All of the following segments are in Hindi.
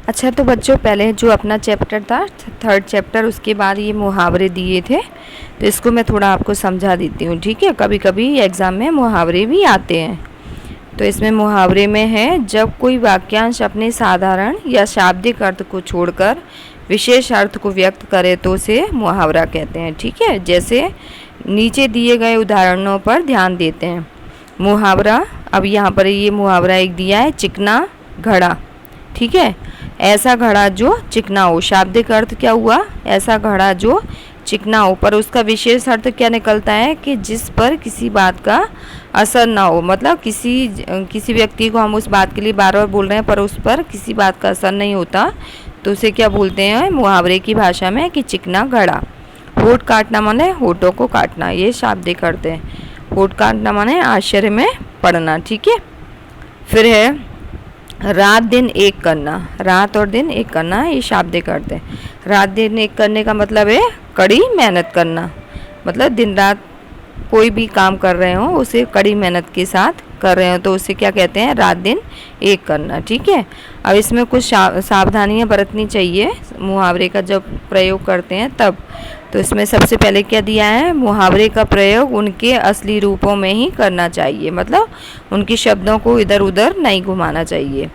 अच्छा, तो बच्चों पहले जो अपना चैप्टर था थर्ड चैप्टर, उसके बाद ये मुहावरे दिए थे, तो इसको मैं थोड़ा आपको समझा देती हूँ, ठीक है। कभी कभी एग्ज़ाम में मुहावरे भी आते हैं। तो इसमें मुहावरे में है, जब कोई वाक्यांश अपने साधारण या शाब्दिक अर्थ को छोड़कर विशेष अर्थ को व्यक्त करे तो उसे मुहावरा कहते हैं, ठीक है। जैसे नीचे दिए गए उदाहरणों पर ध्यान देते हैं। मुहावरा, अब यहाँ पर ये मुहावरा एक दिया है, चिकना घड़ा, ठीक है। ऐसा घड़ा जो चिकना हो, शाब्दिक अर्थ क्या हुआ, ऐसा घड़ा जो चिकना हो, पर उसका विशेष अर्थ क्या निकलता है कि जिस पर किसी बात का असर ना हो। मतलब किसी व्यक्ति को हम उस बात के लिए बार बार बोल रहे हैं पर उस पर किसी बात का असर नहीं होता, तो उसे क्या बोलते हैं मुहावरे की भाषा में कि चिकना घड़ा। होठ काटना माने होठों को काटना, ये शाब्दिक अर्थ है। होठ काटना माने आश्चर्य में पड़ना, ठीक है। फिर है रात दिन एक करना, रात और दिन एक करना, ये शाब्दिक अर्थ है। रात दिन एक करने का मतलब है कड़ी मेहनत करना, मतलब दिन रात कोई भी काम कर रहे हो उसे कड़ी मेहनत के साथ कर रहे हो तो उसे क्या कहते हैं, रात दिन एक करना, ठीक है। अब इसमें कुछ सावधानियां बरतनी चाहिए मुहावरे का जब प्रयोग करते हैं तब। तो इसमें सबसे पहले क्या दिया है, मुहावरे का प्रयोग उनके असली रूपों में ही करना चाहिए, मतलब उनके शब्दों को इधर उधर नहीं घुमाना चाहिए,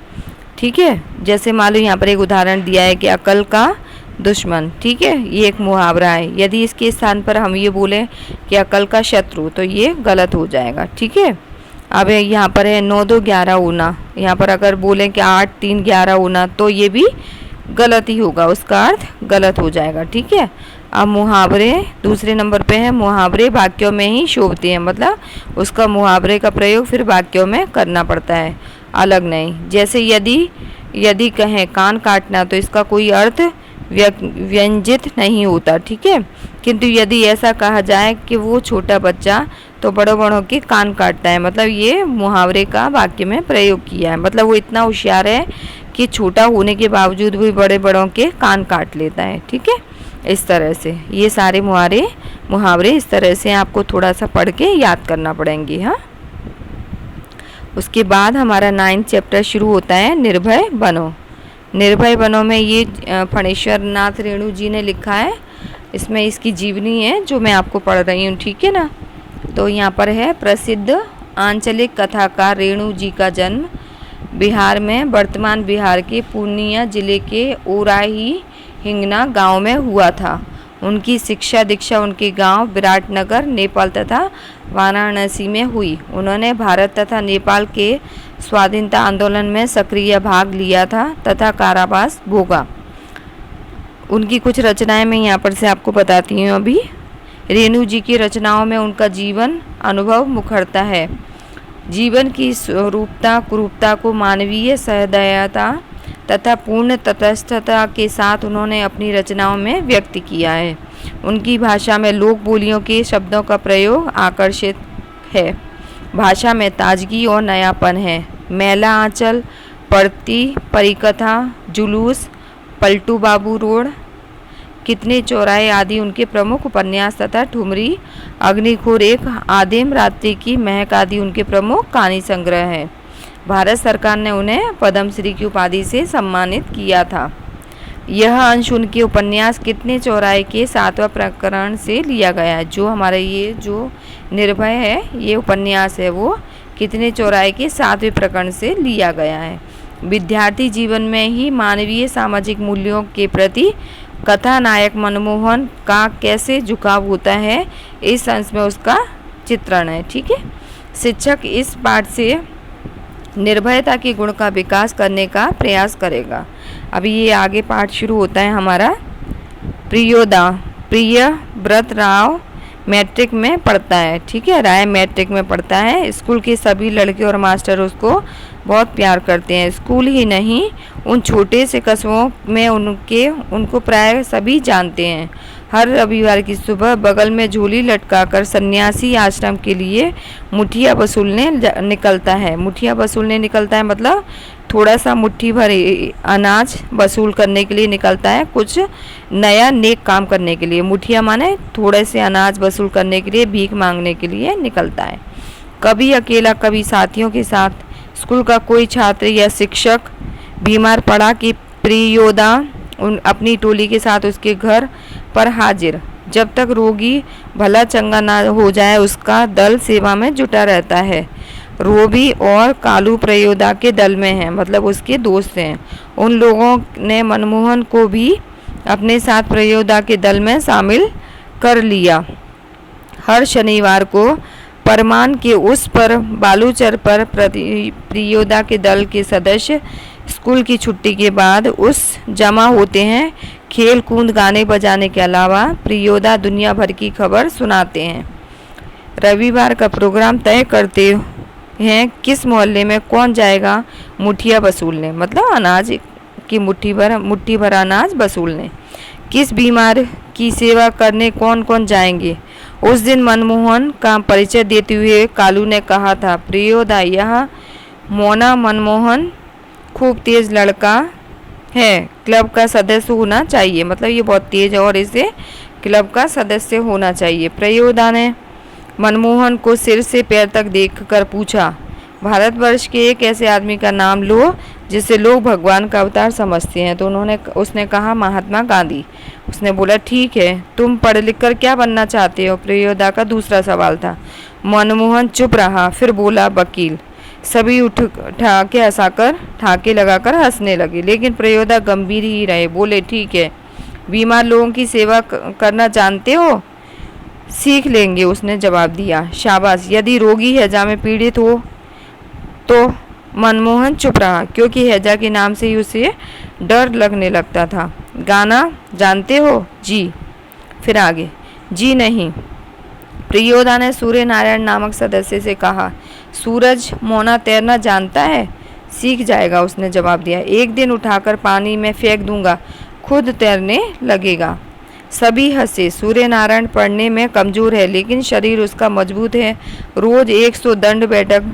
ठीक है। जैसे मान लो यहाँ पर एक उदाहरण दिया है कि अकल का दुश्मन, ठीक है, ये एक मुहावरा है। यदि इसके स्थान पर हम ये बोलें कि अकल का शत्रु, तो ये गलत हो जाएगा, ठीक है। अब यहाँ पर है 9 2 11 ऊना, यहाँ पर अगर बोलें कि 8 3 11 ऊना, तो ये भी गलत ही होगा, उसका अर्थ गलत हो जाएगा, ठीक है। अब मुहावरे दूसरे नंबर पे है, मुहावरे वाक्यों में ही शोभते हैं, मतलब उसका मुहावरे का प्रयोग फिर वाक्यों में करना पड़ता है, अलग नहीं। जैसे यदि कहें कान काटना, तो इसका कोई अर्थ व्यंजित नहीं होता, ठीक है। किंतु यदि ऐसा कहा जाए कि वो छोटा बच्चा तो बड़ों बड़ों के कान काटता है, मतलब ये मुहावरे का वाक्य में प्रयोग किया है, मतलब वो इतना होशियार है कि छोटा होने के बावजूद भी बड़े बड़ों के कान काट लेता है, ठीक है। इस तरह से ये सारे मुहावरे इस तरह से आपको थोड़ा सा पढ़ के याद करना पड़ेंगे, हाँ। उसके बाद हमारा 9th चैप्टर शुरू होता है, निर्भय बनो। निर्भय बनो में ये फणेश्वर नाथ रेणु जी ने लिखा है, इसमें इसकी जीवनी है जो मैं आपको पढ़ रही हूँ, ठीक है ना। तो यहाँ पर है, प्रसिद्ध आंचलिक कथाकार रेणु जी का जन्म बिहार में, वर्तमान बिहार के पूर्णिया जिले के ओराही हिंगना गांव में हुआ था। उनकी शिक्षा दीक्षा उनके गांव विराटनगर नेपाल तथा वाराणसी में हुई। उन्होंने भारत तथा नेपाल के स्वाधीनता आंदोलन में सक्रिय भाग लिया था तथा कारावास भोगा। उनकी कुछ रचनाएं मैं यहाँ पर से आपको बताती हूँ। अभी रेणु जी की रचनाओं में उनका जीवन अनुभव मुखरता है। जीवन की स्वरूपता कुरूपता को मानवीय सहृदयता तथा पूर्ण तटस्थता के साथ उन्होंने अपनी रचनाओं में व्यक्त किया है। उनकी भाषा में लोक बोलियों के शब्दों का प्रयोग आकर्षित है। भाषा में ताजगी और नयापन है। मैला आंचल, पड़ती परिकथा, जुलूस, पलटू बाबू रोड, कितने चौराहे आदि उनके प्रमुख उपन्यास तथा ठुमरी, अग्निखोर एक, आदिम रात्रि की महक आदि उनके प्रमुख कहानी संग्रह हैं। भारत सरकार ने उन्हें पद्मश्री की उपाधि से सम्मानित किया था। यह अंश उनके उपन्यास कितने चौराहे के 7वां प्रकरण से लिया गया है। जो हमारा ये जो निर्भय है ये उपन्यास है वो कितने चौराहे के 7वें प्रकरण से लिया गया है। विद्यार्थी जीवन में ही मानवीय सामाजिक मूल्यों के प्रति कथानायक मनमोहन का कैसे झुकाव होता है, इस अंश में उसका चित्रण है, ठीक है। शिक्षक इस पाठ से निर्भयता के गुण का विकास करने का प्रयास करेगा। अभी ये आगे पाठ शुरू होता है हमारा। प्रिय व्रत राव मैट्रिक में पढ़ता है, ठीक है। राय मैट्रिक में पढ़ता है। स्कूल के सभी लड़के और मास्टर उसको बहुत प्यार करते हैं। स्कूल ही नहीं, उन छोटे से कस्बों में उनको प्राय सभी जानते हैं। हर रविवार की सुबह बगल में झोली लटकाकर सन्यासी आश्रम के लिए मुठिया वसूलने निकलता है। मुठिया वसूलने निकलता है मतलब थोड़ा सा मुट्ठी भर अनाज वसूल करने के लिए निकलता है, कुछ नया नेक काम करने के लिए। मुठिया माने थोड़े से अनाज वसूल करने के लिए, भीख मांगने के लिए निकलता है। कभी अकेला कभी साथियों के साथ। स्कूल का कोई छात्र या शिक्षक बीमार पड़ा कि प्रियोदा अपनी टोली के साथ उसके घर पर हाजिर। जब तक रोगी भला चंगा ना हो जाए उसका दल सेवा में जुटा रहता है। रोबी और कालू प्रयोदा के दल में हैं, मतलब उसके दोस्त हैं। उन लोगों ने मनमोहन को भी अपने साथ प्रयोदा के दल में शामिल कर लिया। हर शनिवार को परमान के उस पर बालूचर पर प्रियोदा के दल के सदस्य स्कूल की छुट्टी के बाद उस जमा होते हैं। खेल कूद गाने बजाने के अलावा प्रियोदा दुनिया भर की खबर सुनाते हैं। रविवार का प्रोग्राम तय करते हैं किस मोहल्ले में कौन जाएगा मुठिया वसूलने, मतलब अनाज की मुट्ठी भर अनाज वसूलने। किस बीमार की सेवा करने कौन कौन जाएंगे। उस दिन मनमोहन का परिचय देते हुए कालू ने कहा था, प्रियोदा यह मोना मनमोहन खूब तेज लड़का है, क्लब का सदस्य होना चाहिए, मतलब ये बहुत तेज है और इसे क्लब का सदस्य होना चाहिए। प्रयोदा ने मनमोहन को सिर से पैर तक देखकर पूछा, भारतवर्ष के एक ऐसे आदमी का नाम लो जिसे लोग भगवान का अवतार समझते हैं। तो उसने कहा महात्मा गांधी। उसने बोला ठीक है, तुम पढ़ लिख कर क्या बनना चाहते हो, प्रियोदा का दूसरा सवाल था। मनमोहन चुप रहा, फिर बोला वकील। सभी उठ ठाके लगाकर हंसने लगे, लेकिन प्रयोदा गंभीर ही रहे। बोले ठीक है, बीमार लोगों की सेवा करना जानते हो, सीख लेंगे। उसने जवाब दिया, शाबाश। यदि रोगी हैजा में पीड़ित हो तो मनमोहन चुप रहा, क्योंकि हैजा के नाम से ही उसे डर लगने लगता था। गाना जानते हो? जी। फिर आगे? जी नहीं। प्रियोदा ने सूर्य नारायण नामक सदस्य से कहा, सूरज मोना तैरना जानता है, सीख जाएगा। उसने जवाब दिया, एक दिन उठाकर पानी में फेंक दूंगा, खुद तैरने लगेगा। सभी हंसे। सूर्य नारायण पढ़ने में कमजोर है, लेकिन शरीर उसका मजबूत है। रोज 100 दंड बैठक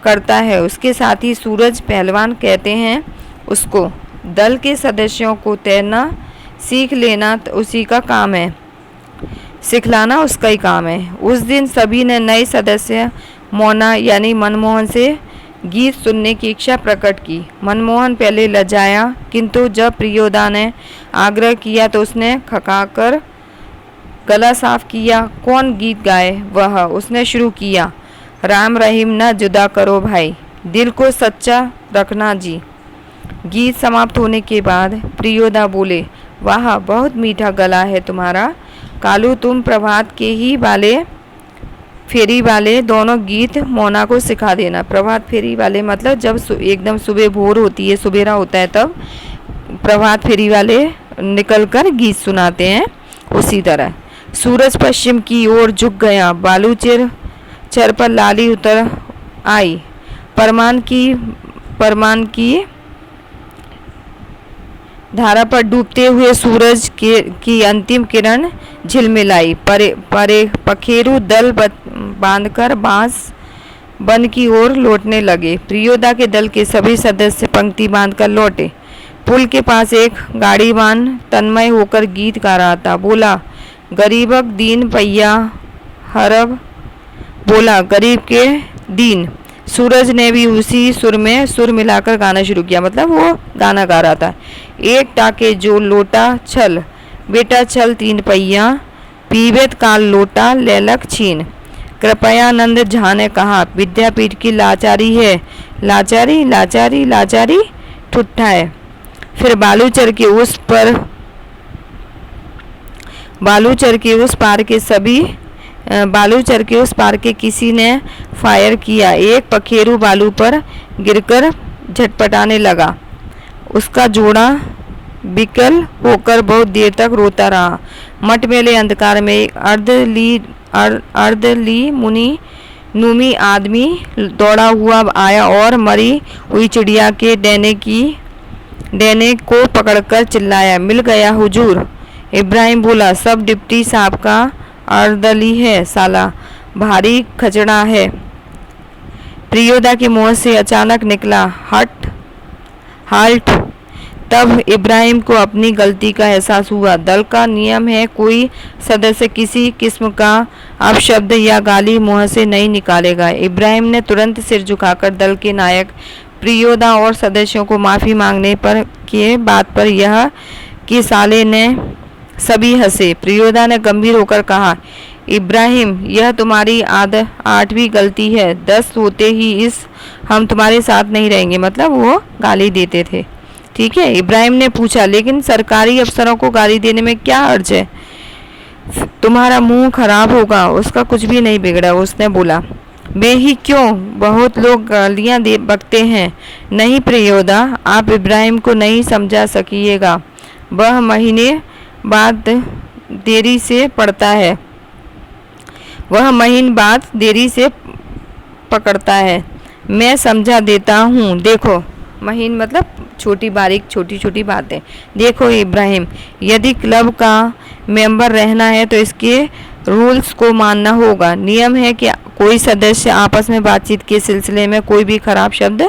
करता है। उसके साथ ही सूरज पहलवान कहते हैं उसको। दल के सदस्यों को तैरना सीख लेना उसी का काम है, सिखलाना उसका ही काम है। उस दिन सभी ने नए सदस्य मोना यानी मनमोहन से गीत सुनने की इच्छा प्रकट की। मनमोहन पहले लजाया, किंतु जब प्रियोदा ने आग्रह किया तो उसने खखाकर गला साफ किया। कौन गीत गाए? वह। उसने शुरू किया, राम रहीम न जुदा करो भाई, दिल को सच्चा रखना जी। गीत समाप्त होने के बाद प्रियोदा बोले, वाह बहुत मीठा गला है तुम्हारा। कालू तुम प्रभात के ही वाले फेरी वाले दोनों गीत मोना को सिखा देना। प्रभात फेरी वाले मतलब जब एकदम सुबह भोर होती है, सुबेरा होता है, तब प्रभात फेरी वाले निकलकर गीत सुनाते हैं। उसी तरह सूरज पश्चिम की ओर झुक गया, बालूचर पर लाली उतर आई। परमान की धारा पर डूबते हुए सूरज की अंतिम किरण झिलमिलाई। पखेरु दल बांधकर बांस वन की ओर लौटने लगे। प्रियोदा के दल के सभी सदस्य पंक्ति बांधकर लौटे। पुल के पास एक गाड़ीवान तन्मय होकर गीत गा रहा था। बोला, गरीबक दीन पैया हरब, बोला गरीब के दीन। सूरज ने भी उसी सुर में सुर मिलाकर गाना शुरू किया, मतलब वो गाना गा रहा था। एक टाके जो लोटा छल, बेटा छल 3 पहिया, पीबेत काल लोटा लैलक छीन। कृपयानंद झा ने कहा, विद्यापीठ की लाचारी है, लाचारी लाचारी लाचारी ठुट्ठा है। फिर बालूचर के उस पार के किसी ने फायर किया। एक पखेरु बालू पर गिरकर झटपटाने लगा। उसका जोड़ा विकल होकर बहुत देर तक रोता रहा। मटमैले अंधकार में एक अर्धली नुमी आदमी दौड़ा हुआ आया और मरी हुई चिड़िया के डैने को पकड़कर चिल्लाया, मिल गया हुजूर। इब्राहिम बोला, सब डिप्टी साहब का अर्दली है, साला भारी खचड़ा है। प्रियोदा के मुंह से अचानक निकला, हाल्ट। तब इब्राहिम को अपनी गलती का एहसास हुआ। दल का नियम है, कोई सदस्य किसी किस्म का अपशब्द या गाली मुंह से नहीं निकालेगा। इब्राहिम ने तुरंत सिर झुकाकर दल के नायक प्रियोदा और सदस्यों को माफ़ी मांगने पर के बात पर यह कि साले ने सभी हंसे। प्रियोदा ने गंभीर होकर कहा, इब्राहिम यह तुम्हारी 8वीं गलती है, 10 होते ही इस हम तुम्हारे साथ नहीं रहेंगे। मतलब वो गाली देते थे। ठीक है। इब्राहिम ने पूछा, लेकिन सरकारी अफसरों को गाली देने में क्या अर्ज है? तुम्हारा मुंह खराब होगा। उसका कुछ भी नहीं बिगड़ा। उसने बोला, मैं ही क्यों, बहुत लोग गालियाँ दे बकते हैं। नहीं प्रियोदा, आप इब्राहिम को नहीं समझा सकिएगा। वह महीने बाद देरी से पड़ता है, वह महीने बाद देरी से पकड़ता है। मैं समझा देता हूँ। देखो, महीन मतलब छोटी बारीक छोटी छोटी बातें। देखो इब्राहिम, यदि क्लब का मेंबर रहना है तो इसके रूल्स को मानना होगा। नियम है कि कोई सदस्य आपस में बातचीत के सिलसिले में कोई भी खराब शब्द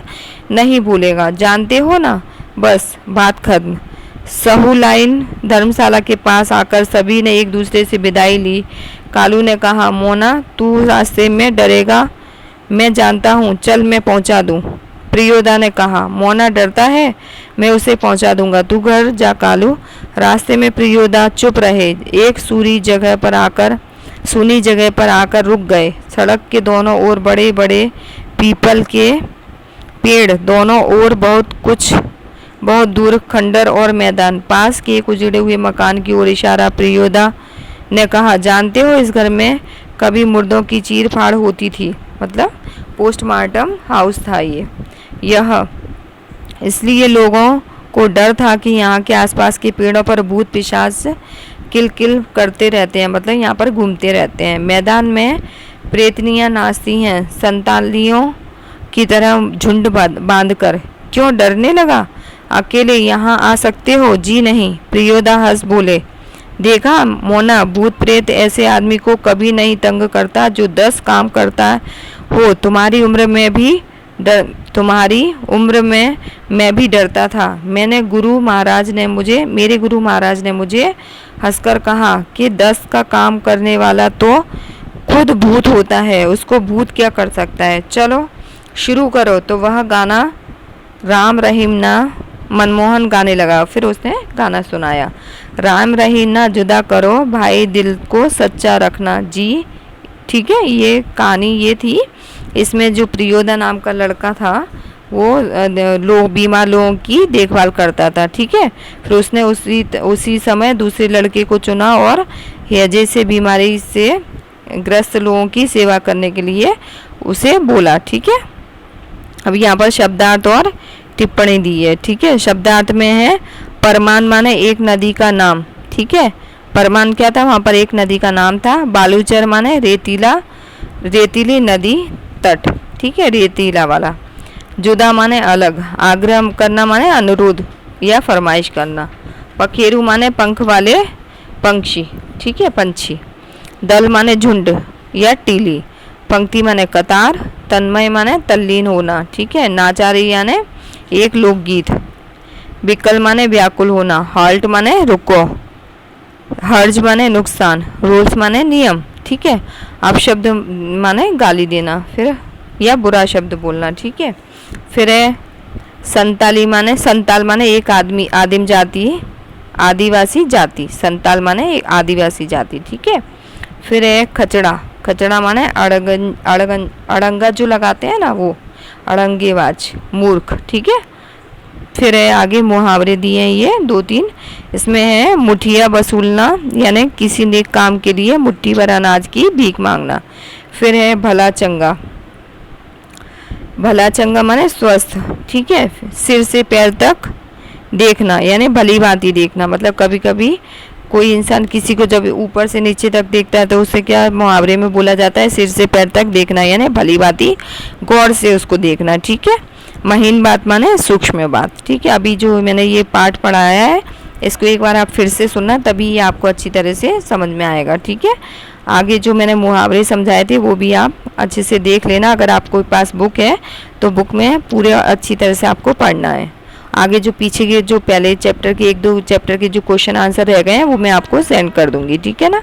नहीं भूलेगा। जानते हो ना? बस बात खत्म। सहूलाइन धर्मशाला के पास आकर सभी ने एक दूसरे से विदाई ली। कालू ने कहा, मोना तू रास्ते में डरेगा, मैं जानता हूँ, चल मैं पहुँचा दूँ। प्रियोदा ने कहा, मोना डरता है, मैं उसे पहुँचा दूंगा, तू घर जा कालू। रास्ते में प्रियोदा चुप रहे। एक सूनी जगह पर आकर रुक गए। सड़क के दोनों ओर बड़े बड़े पीपल के पेड़, दोनों ओर बहुत दूर खंडर और मैदान। पास के एक उजड़े हुए मकान की ओर इशारा। प्रियोदा ने कहा, जानते हो इस घर में कभी मुर्दों की चीर फाड़ होती थी। मतलब पोस्टमार्टम हाउस था यह इसलिए लोगों को डर था कि यहाँ के आसपास के पेड़ों पर भूत पिशाच किलकिल करते रहते हैं। मतलब यहाँ पर घूमते रहते हैं। मैदान में प्रेतनियाँ नाचती हैं संतालियों की तरह झुंड बांधकर। क्यों डरने लगा? अकेले यहाँ आ सकते हो? जी नहीं। प्रियोदा हंस बोले, देखा मोना, भूत प्रेत ऐसे आदमी को कभी नहीं तंग करता जो 10 काम करता हो। तुम्हारी उम्र में मैं भी डरता था। मेरे गुरु महाराज ने मुझे हंसकर कहा कि 10 का काम करने वाला तो खुद भूत होता है, उसको भूत क्या कर सकता है। चलो शुरू करो। तो वह गाना राम रहीम ना मनमोहन गाने लगा। फिर उसने गाना सुनाया, राम रहीम ना जुदा करो भाई, दिल को सच्चा रखना जी। ठीक है। ये कहानी ये थी। इसमें जो प्रियोदा नाम का लड़का था वो बीमार लोगों की देखभाल करता था। ठीक है। फिर उसने उसी समय दूसरे लड़के को चुना और हैजे से बीमारी से ग्रस्त लोगों की सेवा करने के लिए उसे बोला। ठीक है। अब यहाँ पर शब्दार्थ और टिप्पणी दी है। ठीक है। शब्दार्थ में है, परमान माने एक नदी का नाम। ठीक है। परमान क्या था? वहाँ पर एक नदी का नाम था। बालूचर माने रेतीली नदी तट। ठीक है। रेतीला वाला। जुदा माने अलग। आग्रह करना माने अनुरोध या फरमाइश करना। पखेरु माने पंख वाले पंक्षी। ठीक है। पंछी। दल माने झुंड या टीली। पंक्ति माने कतार। तन्मय माने तल्लीन होना। ठीक है। नाचारी यानी एक लोकगीत। विकल माने व्याकुल होना। हॉल्ट माने रुको। हर्ज माने नुकसान। रूल्स माने नियम। ठीक है। अपशब्द माने गाली देना फिर या बुरा शब्द बोलना। ठीक है। फिर है संताल माने एक आदमी, आदिम जाति, आदिवासी जाति। संताल माने एक आदिवासी जाति। ठीक है। फिर है खचड़ा माने अड़ंगा जो लगाते हैं ना, वो अड़ंगेबाज, मूर्ख। ठीक है। फिर है आगे मुहावरे दिए हैं ये 2-3। इसमें है मुठिया वसूलना, यानी किसी नेक काम के लिए मुट्ठी भर अनाज की भीख मांगना। फिर है भला चंगा माने स्वस्थ। ठीक है। सिर से पैर तक देखना, यानी भली भांति देखना। मतलब कभी कभी कोई इंसान किसी को जब ऊपर से नीचे तक देखता है तो उसे क्या मुहावरे में बोला जाता है, सिर से पैर तक देखना, यानी भली भांति गौर से उसको देखना। ठीक है। महीन बात माने सूक्ष्म बात। ठीक है। अभी जो मैंने ये पाठ पढ़ाया है इसको एक बार आप फिर से सुनना, तभी ये आपको अच्छी तरह से समझ में आएगा। ठीक है। आगे जो मैंने मुहावरे समझाए थे वो भी आप अच्छे से देख लेना। अगर आपके पास बुक है तो बुक में पूरे अच्छी तरह से आपको पढ़ना है। आगे जो पीछे के जो पहले चैप्टर के 1-2 चैप्टर के जो क्वेश्चन आंसर रह गए हैं वो मैं आपको सेंड कर दूंगी। ठीक है ना।